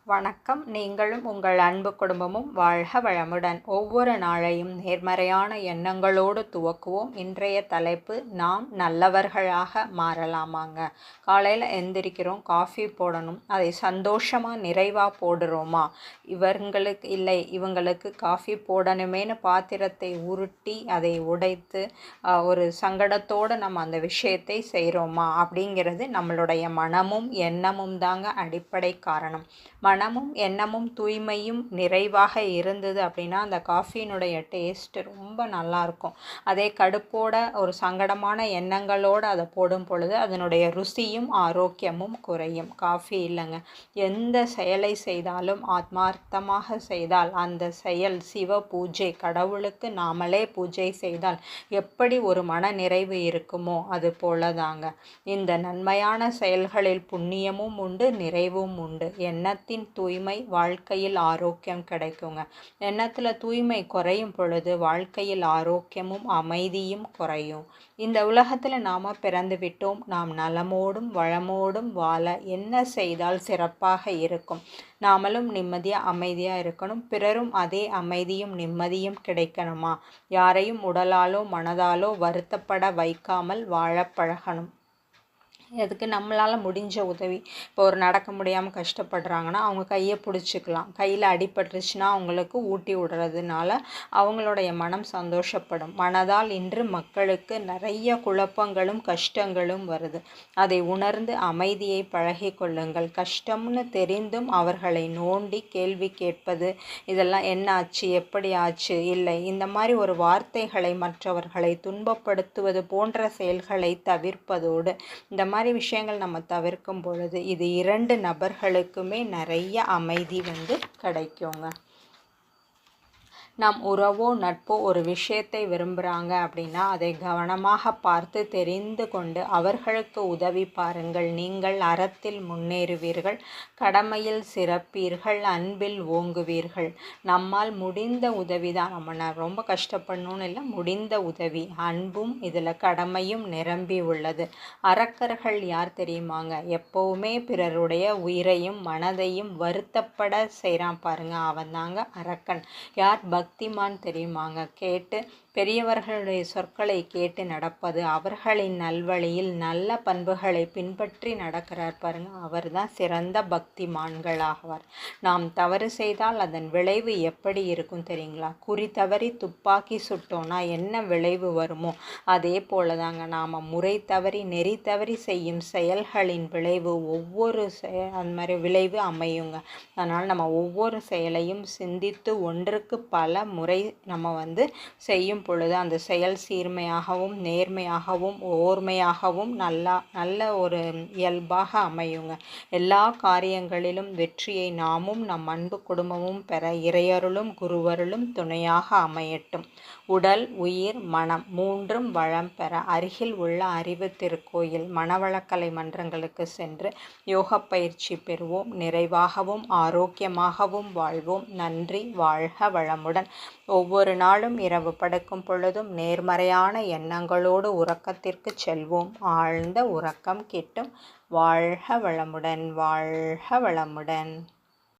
வணக்கம். நீங்களும் உங்கள் அன்பு குடும்பமும் வாழ்க வளமுடன். ஒவ்வொரு நாளையும் நேர்மறையான எண்ணங்களோடு துவக்குவோம். இன்றைய தலைப்பு, நாம் நல்லவர்களாக மாறலாமாங்க. காலையில் எந்திரிக்கிறோம், காஃபி போடணும். அதை சந்தோஷமாக நிறைவாக போடுறோமா? இவங்களுக்கு காஃபி போடணுமேனு பாத்திரத்தை உருட்டி அதை உடைத்து ஒரு சங்கடத்தோடு நம்ம அந்த விஷயத்தை செய்கிறோமா அப்படிங்கிறது நம்மளுடைய மனமும் எண்ணமும் தாங்க அடிப்படை காரணம். மனமும் எண்ணமும் தூய்மையும் நிறைவாக இருந்தது அப்படின்னா அந்த காஃபியினுடைய டேஸ்ட்டு ரொம்ப நல்லாயிருக்கும். அதே கடுப்போட ஒரு சங்கடமான எண்ணங்களோடு அதை போடும் பொழுது அதனுடைய ருசியும் ஆரோக்கியமும் குறையும். காஃபி இல்லைங்க, எந்த செயலை செய்தாலும் ஆத்மார்த்தமாக செய்தால் அந்த செயல் சிவ பூஜை, கடவுளுக்கு நாமளே பூஜை செய்தால் எப்படி ஒரு மன நிறைவு இருக்குமோ அது போல தாங்க. இந்த நன்மையான செயல்களில் புண்ணியமும் உண்டு, நிறைவும் உண்டு. எண்ணத்தின் தூய்மை, வாழ்க்கையில் ஆரோக்கியம் கிடைக்குங்க. எண்ணத்தில் தூய்மை குறையும் பொழுது வாழ்க்கையில் ஆரோக்கியமும் அமைதியும் குறையும். இந்த உலகத்தில் நாம் பிறந்து விட்டோம். நாம் நலமோடும் வளமோடும் வாழ என்ன செய்தால் சிறப்பாக இருக்கும்? நாமளும் நிம்மதியாக அமைதியாக இருக்கணும். பிறரும் அதே அமைதியும் நிம்மதியும் கிடைக்கணுமா? யாரையும் உடலாலோ மனதாலோ வருத்தப்பட வைக்காமல் வாழ பழகணும். அதுக்கு நம்மளால் முடிஞ்ச உதவி, இப்போ ஒரு நடக்க முடியாமல் கஷ்டப்படுறாங்கன்னா அவங்க கையை பிடிச்சிக்கலாம். கையில் அடிபட்டுருச்சுன்னா அவங்களுக்கு ஊட்டி விடுறதுனால அவங்களுடைய மனம் சந்தோஷப்படும். மனதால் இன்று மக்களுக்கு நிறைய குழப்பங்களும் கஷ்டங்களும் வருது. அதை உணர்ந்து அமைதியை பழகி கொள்ளுங்கள். கஷ்டம்னு தெரிந்தும் அவர்களை நோண்டி கேள்வி கேட்பது, இதெல்லாம் என்ன ஆச்சு, எப்படி ஆச்சு, இல்லை இந்த மாதிரி ஒரு வார்த்தைகளை மற்றவர்களை துன்பப்படுத்துவது போன்ற செயல்களை தவிர்ப்பதோடு இந்த மாதிரி விஷயங்கள் நம்ம தவிர்க்கும் பொழுது இது இரண்டு நபர்களுக்குமே நிறைய அமைதி கிடைக்குங்க. நம் உறவோ நட்போ ஒரு விஷயத்தை விரும்புகிறாங்க அப்படின்னா அதை கவனமாக பார்த்து தெரிந்து கொண்டு அவர்களுக்கு உதவி பாருங்கள். நீங்கள் அறத்தில் முன்னேறுவீர்கள், கடமையில் சிறப்பீர்கள், அன்பில் ஓங்குவீர்கள். நம்மால் முடிந்த உதவி தான். நம்ம ரொம்ப கஷ்டப்படணும்னு இல்லை, முடிந்த உதவி. அன்பும் இதில் கடமையும் நிரம்பி உள்ளது. அரக்கர்கள் யார் தெரியுமாங்க? எப்போவுமே பிறருடைய உயிரையும் மனதையும் வருத்தப்பட செய்கிறான் பாருங்க, அவன் தாங்க அரக்கன். யார் பக்திமான் தெரியுமாங்க? பெரியவர்களுடைய சொற்களை கேட்டு நடப்பது, அவர்களின் நல்வழியில் நல்ல பண்புகளை பின்பற்றி நடக்கிறார் பாருங்க, அவர் தான் சிறந்த பக்திமான்களாகவார். நாம் தவறு செய்தால் அதன் விளைவு எப்படி இருக்கும் தெரியுங்களா? குறி தவறி துப்பாக்கி சுட்டோன்னா என்ன விளைவு வருமோ அதே போல தாங்க நாம் முறை தவறி நெறி தவறி செய்யும் செயல்களின் விளைவு அந்த மாதிரி விளைவு அமையுங்க. அதனால் நம்ம ஒவ்வொரு செயலையும் சிந்தித்து ஒன்றுக்கு பல முறை நம்ம செய்யும் பொழுது அந்த செயல் சீர்மையாகவும் நேர்மையாகவும் ஓர்மையாகவும் நல்ல ஒரு இயல்பாக அமையுங்க. எல்லா காரியங்களிலும் வெற்றியை நாமும் நம் அன்பு குடும்பமும் பெற இறையருளும் குருவருளும் துணையாக அமையட்டும். உடல், உயிர், மனம் மூன்றும் வளம் பெற அருகில் உள்ள அறிவு திருக்கோயில் மனவளக்கலை மன்றங்களுக்கு சென்று யோக பயிற்சி பெறுவோம். நிறைவாகவும் ஆரோக்கியமாகவும் வாழ்வோம். நன்றி. வாழ்க வளமுடன். ஒவ்வொரு நாளும் இரவு படுக்கும் பொழுதும் நேர்மறையான எண்ணங்களோடு உறக்கத்திற்கு செல்வோம். ஆழ்ந்த உறக்கம் கிட்டும். வாழ்க வளமுடன். வாழ்க வளமுடன்.